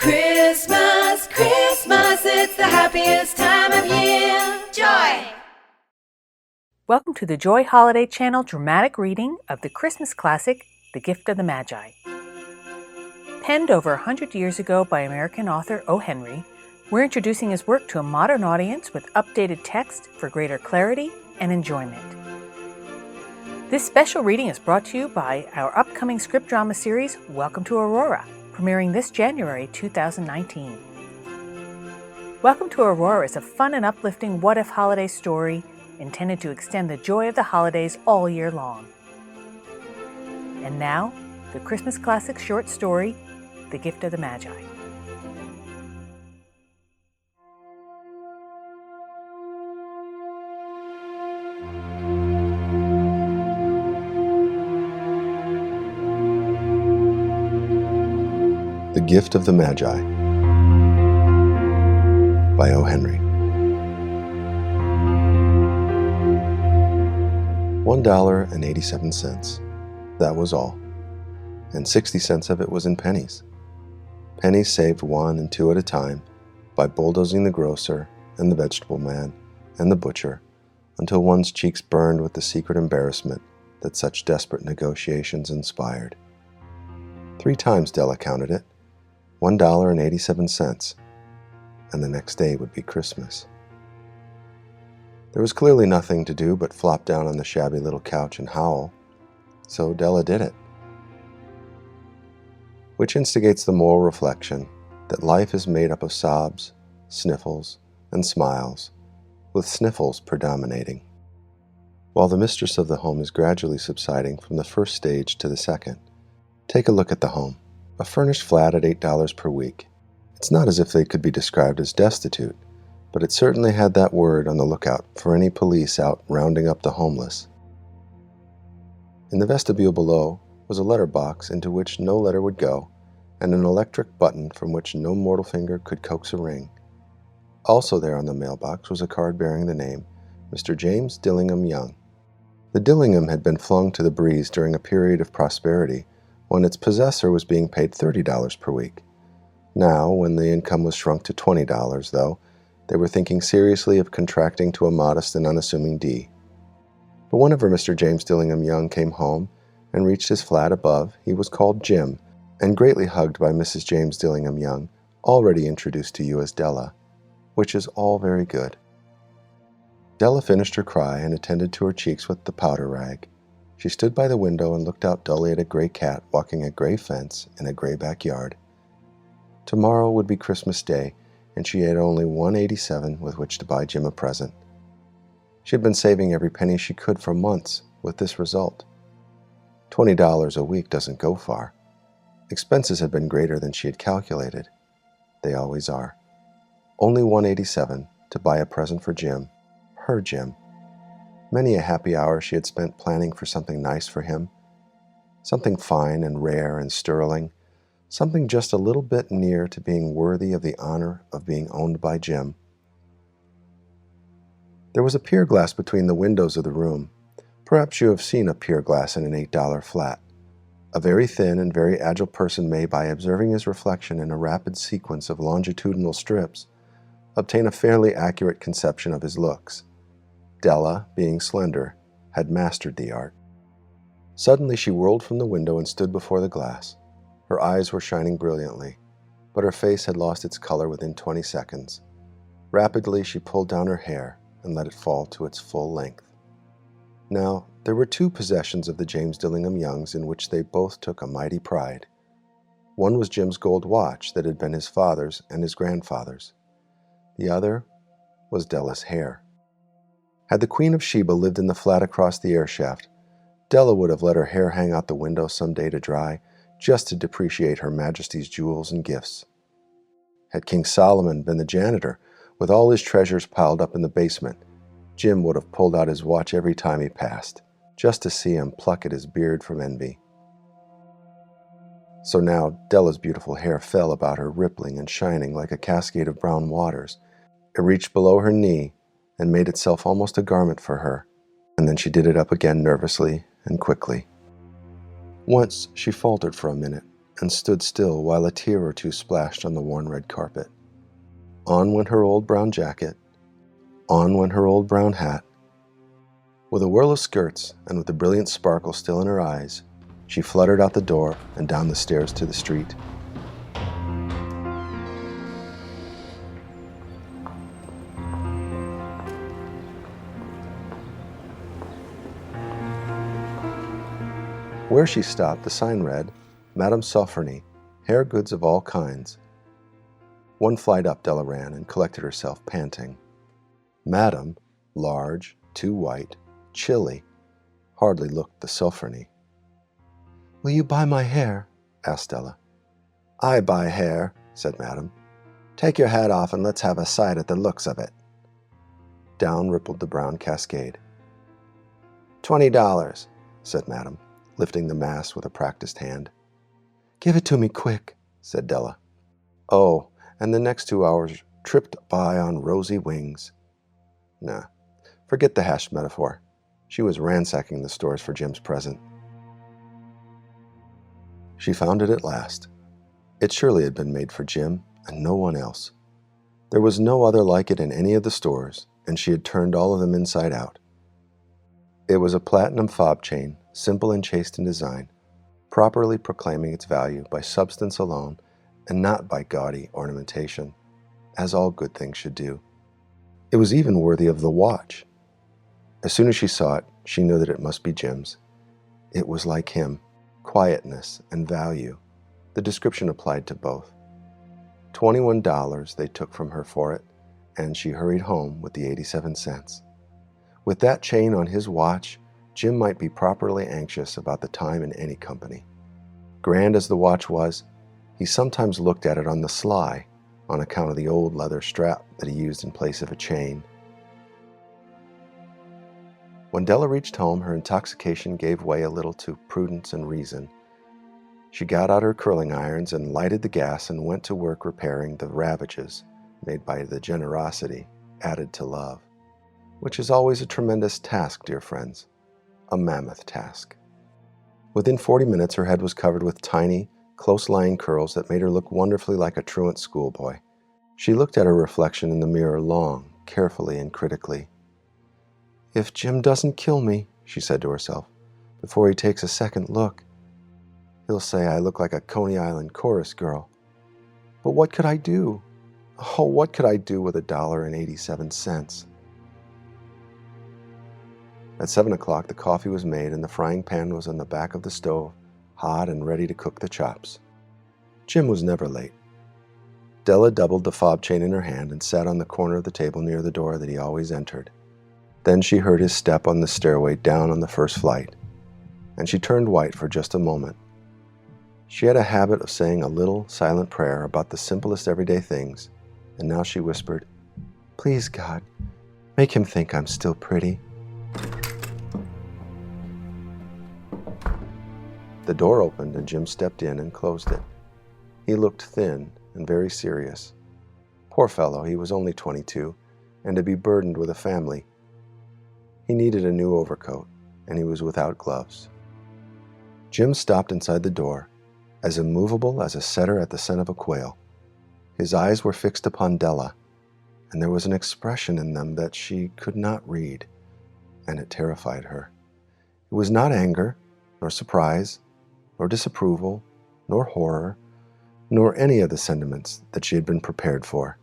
Christmas, Christmas, it's the happiest time of year. Joy! Welcome to the Joy Holiday Channel dramatic reading of the Christmas classic, The Gift of the Magi. Penned over 100 years ago by American author Henri, we're introducing his work to a modern audience with updated text for greater clarity and enjoyment. This special reading is brought to you by our upcoming script drama series, Welcome to Aurora, premiering this January 2019. Welcome to Aurora is a fun and uplifting what-if holiday story intended to extend the joy of the holidays all year long. And now, the Christmas classic short story, The Gift of the Magi. The Gift of the Magi by Henri. $1.87. That was all. And 60 cents of it was in pennies. Pennies saved 1 and 2 at a time by bulldozing the grocer and the vegetable man and the butcher until one's cheeks burned with the secret embarrassment that such desperate negotiations inspired. 3 times Della counted it. $1.87, and the next day would be Christmas. There was clearly nothing to do but flop down on the shabby little couch and howl, so Della did it. Which instigates the moral reflection that life is made up of sobs, sniffles, and smiles, with sniffles predominating. While the mistress of the home is gradually subsiding from the first stage to the second, take a look at the home. A furnished flat at $8 per week. It's not as if they could be described as destitute, but it certainly had that word on the lookout for any police out rounding up the homeless. In the vestibule below was a letter box into which no letter would go, and an electric button from which no mortal finger could coax a ring. Also there on the mailbox was a card bearing the name Mr. James Dillingham Young. The Dillingham had been flung to the breeze during a period of prosperity when its possessor was being paid $30 per week. Now, when the income was shrunk to $20, though, they were thinking seriously of contracting to a modest and unassuming D. But whenever Mr. James Dillingham Young came home and reached his flat above, he was called Jim, and greatly hugged by Mrs. James Dillingham Young, already introduced to you as Della, which is all very good. Della finished her cry and attended to her cheeks with the powder rag. She stood by the window and looked out dully at a gray cat walking a gray fence in a gray backyard. Tomorrow would be Christmas Day, and she had only $1.87 with which to buy Jim a present. She had been saving every penny she could for months, with this result. $20 a week doesn't go far. Expenses had been greater than she had calculated. They always are. Only $1.87 to buy a present for Jim, her Jim. Many a happy hour she had spent planning for something nice for him, something fine and rare and sterling, something just a little bit near to being worthy of the honor of being owned by Jim. There was a pier glass between the windows of the room. Perhaps you have seen a pier glass in an $8 flat. A very thin and very agile person may, by observing his reflection in a rapid sequence of longitudinal strips, obtain a fairly accurate conception of his looks. Della, being slender, had mastered the art. Suddenly she whirled from the window and stood before the glass. Her eyes were shining brilliantly, but her face had lost its color within 20 seconds. Rapidly she pulled down her hair and let it fall to its full length. Now, there were 2 possessions of the James Dillingham Youngs in which they both took a mighty pride. One was Jim's gold watch that had been his father's and his grandfather's. The other was Della's hair. Had the Queen of Sheba lived in the flat across the air shaft, Della would have let her hair hang out the window some day to dry, just to depreciate Her Majesty's jewels and gifts. Had King Solomon been the janitor, with all his treasures piled up in the basement, Jim would have pulled out his watch every time he passed, just to see him pluck at his beard from envy. So now Della's beautiful hair fell about her, rippling and shining like a cascade of brown waters. It reached below her knee and made itself almost a garment for her, and then she did it up again nervously and quickly. Once she faltered for a minute, and stood still while a tear or two splashed on the worn red carpet. On went her old brown jacket. On went her old brown hat. With a whirl of skirts and with the brilliant sparkle still in her eyes, she fluttered out the door and down the stairs to the street. Where she stopped, the sign read, Madame Sofferny, hair goods of all kinds. One flight up Della ran and collected herself, panting. Madame, large, too white, chilly, hardly looked the Sofferny. "Will you buy my hair?" asked Della. "I buy hair," said Madame. "Take your hat off and let's have a sight at the looks of it." Down rippled the brown cascade. $20, said Madame, lifting the mass with a practiced hand. "Give it to me quick," said Della. Oh, and the next 2 hours tripped by on rosy wings. Nah, forget the hashed metaphor. She was ransacking the stores for Jim's present. She found it at last. It surely had been made for Jim and no one else. There was no other like it in any of the stores, and she had turned all of them inside out. It was a platinum fob chain, simple and chaste in design, properly proclaiming its value by substance alone and not by gaudy ornamentation, as all good things should do. It was even worthy of the watch. As soon as she saw it, she knew that it must be Jim's. It was like him, quietness and value. The description applied to both. $21 they took from her for it, and she hurried home with the 87 cents. With that chain on his watch, Jim might be properly anxious about the time in any company. Grand as the watch was, he sometimes looked at it on the sly, on account of the old leather strap that he used in place of a chain. When Della reached home, her intoxication gave way a little to prudence and reason. She got out her curling irons and lighted the gas and went to work repairing the ravages made by the generosity added to love, which is always a tremendous task, dear friends, a mammoth task. Within 40 minutes, her head was covered with tiny, close-lying curls that made her look wonderfully like a truant schoolboy. She looked at her reflection in the mirror long, carefully and critically. "If Jim doesn't kill me," she said to herself, "before he takes a second look, he'll say I look like a Coney Island chorus girl. But what could I do? Oh, what could I do with $1.87? At 7 o'clock, the coffee was made and the frying pan was on the back of the stove, hot and ready to cook the chops. Jim was never late. Della doubled the fob chain in her hand and sat on the corner of the table near the door that he always entered. Then she heard his step on the stairway down on the first flight, and she turned white for just a moment. She had a habit of saying a little silent prayer about the simplest everyday things, and now she whispered, "Please, God, make him think I'm still pretty." The door opened and Jim stepped in and closed it. He looked thin and very serious. Poor fellow, he was only 22, and to be burdened with a family. He needed a new overcoat, and he was without gloves. Jim stopped inside the door, as immovable as a setter at the scent of a quail. His eyes were fixed upon Della, and there was an expression in them that she could not read, and it terrified her. It was not anger, nor surprise, nor disapproval, nor horror, nor any of the sentiments that she had been prepared for.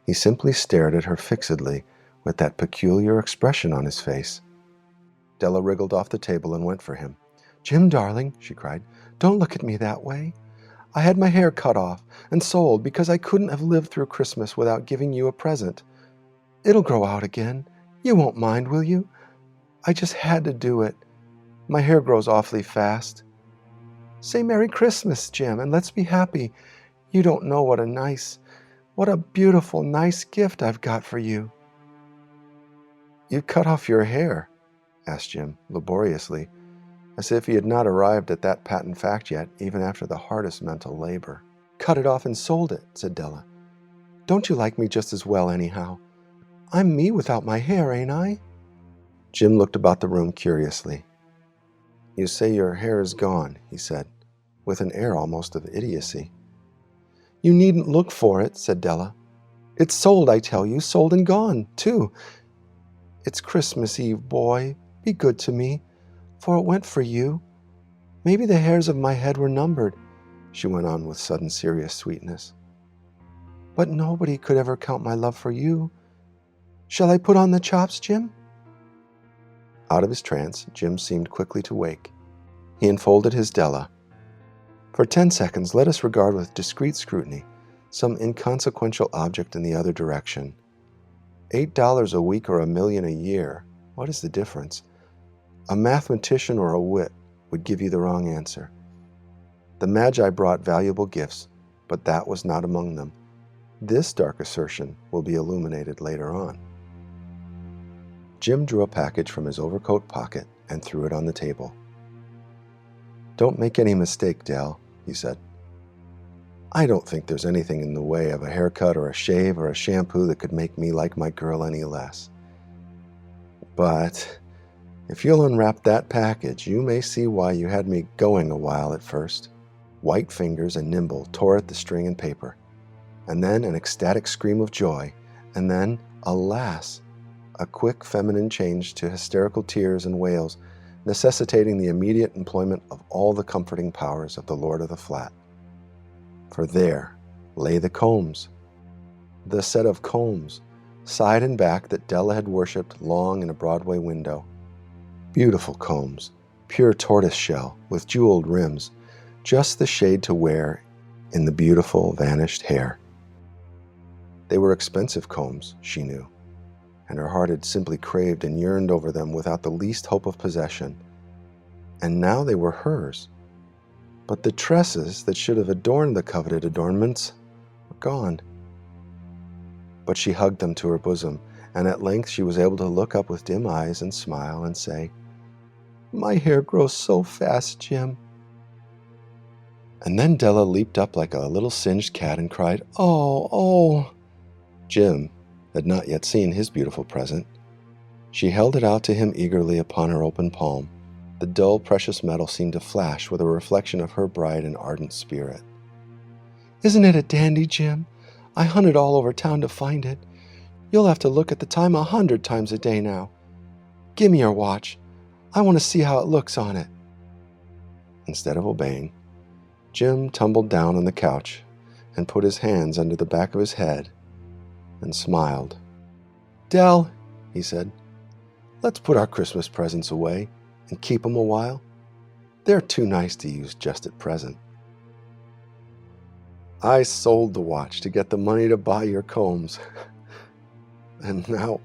He simply stared at her fixedly with that peculiar expression on his face. Della wriggled off the table and went for him. "Jim, darling," she cried, "don't look at me that way. I had my hair cut off and sold because I couldn't have lived through Christmas without giving you a present. It'll grow out again. You won't mind, will you? I just had to do it. My hair grows awfully fast. Say Merry Christmas, Jim, and let's be happy. You don't know what a beautiful, nice gift I've got for you." "You cut off your hair?" asked Jim, laboriously, as if he had not arrived at that patent fact yet, even after the hardest mental labor. "Cut it off and sold it," said Della. "Don't you like me just as well, anyhow? I'm me without my hair, ain't I?" Jim looked about the room curiously. "You say your hair is gone," he said. with an air almost of idiocy. "You needn't look for it," said Della. "It's sold, I tell you, sold and gone, too. It's Christmas Eve, boy. Be good to me, for it went for you. Maybe the hairs of my head were numbered," she went on with sudden serious sweetness. "But nobody could ever count my love for you. Shall I put on the chops, Jim?" Out of his trance, Jim seemed quickly to wake. He enfolded his Della. "For 10 seconds, let us regard with discreet scrutiny some inconsequential object in the other direction. $8 a week or $1 million a year, what is the difference? A mathematician or a wit would give you the wrong answer. The Magi brought valuable gifts, but that was not among them. This dark assertion will be illuminated later on." Jim drew a package from his overcoat pocket and threw it on the table. "Don't make any mistake, Del," he said. "I don't think there's anything in the way of a haircut or a shave or a shampoo that could make me like my girl any less. But if you'll unwrap that package, you may see why you had me going a while at first." White fingers and nimble tore at the string and paper, and then an ecstatic scream of joy, and then, alas, a quick feminine change to hysterical tears and wails, necessitating the immediate employment of all the comforting powers of the Lord of the Flat. For there lay the combs, the set of combs, side and back, that Della had worshipped long in a Broadway window. Beautiful combs, pure tortoiseshell with jeweled rims, just the shade to wear in the beautiful vanished hair. They were expensive combs, she knew, and her heart had simply craved and yearned over them without the least hope of possession. And now they were hers. But the tresses that should have adorned the coveted adornments were gone. But she hugged them to her bosom, and at length she was able to look up with dim eyes and smile and say, "My hair grows so fast, Jim." And then Della leaped up like a little singed cat and cried, "Oh, oh!" Jim had not yet seen his beautiful present. She held it out to him eagerly upon her open palm. The dull, precious metal seemed to flash with a reflection of her bright and ardent spirit. "Isn't it a dandy, Jim? I hunted all over town to find it. You'll have to look at the time 100 times a day now. Give me your watch. I want to see how it looks on it." Instead of obeying, Jim tumbled down on the couch and put his hands under the back of his head and smiled. "Del," he said, "let's put our Christmas presents away and keep them a while. They're too nice to use just at present. I sold the watch to get the money to buy your combs. And now,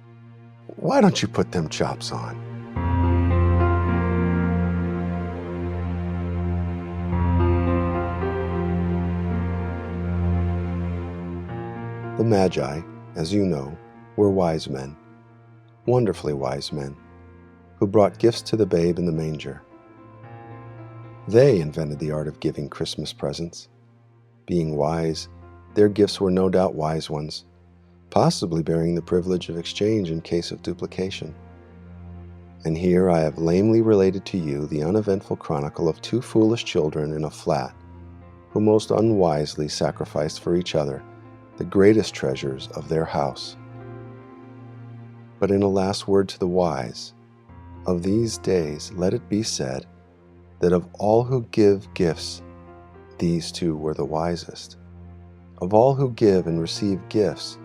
why don't you put them chops on?" The Magi, as you know, were wise men, wonderfully wise men, who brought gifts to the babe in the manger. They invented the art of giving Christmas presents. Being wise, their gifts were no doubt wise ones, possibly bearing the privilege of exchange in case of duplication. And here I have lamely related to you the uneventful chronicle of 2 foolish children in a flat who most unwisely sacrificed for each other the greatest treasures of their house. But in a last word to the wise, of these days let it be said that of all who give gifts, these 2 were the wisest. Of all who give and receive gifts,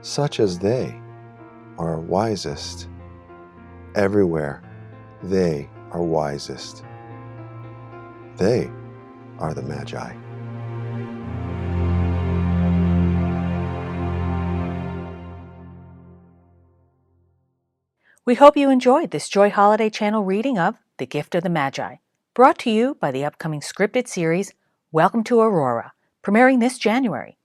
such as they are wisest. Everywhere, they are wisest. They are the Magi. We hope you enjoyed this Joy Holiday Channel reading of The Gift of the Magi, brought to you by the upcoming scripted series Welcome to Aurora, premiering this January.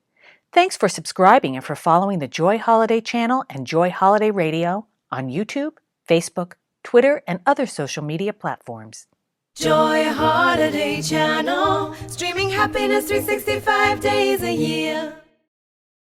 Thanks for subscribing and for following the Joy Holiday Channel and Joy Holiday Radio on YouTube, Facebook, Twitter, and other social media platforms. Joy Holiday Channel, streaming happiness 365 days a year.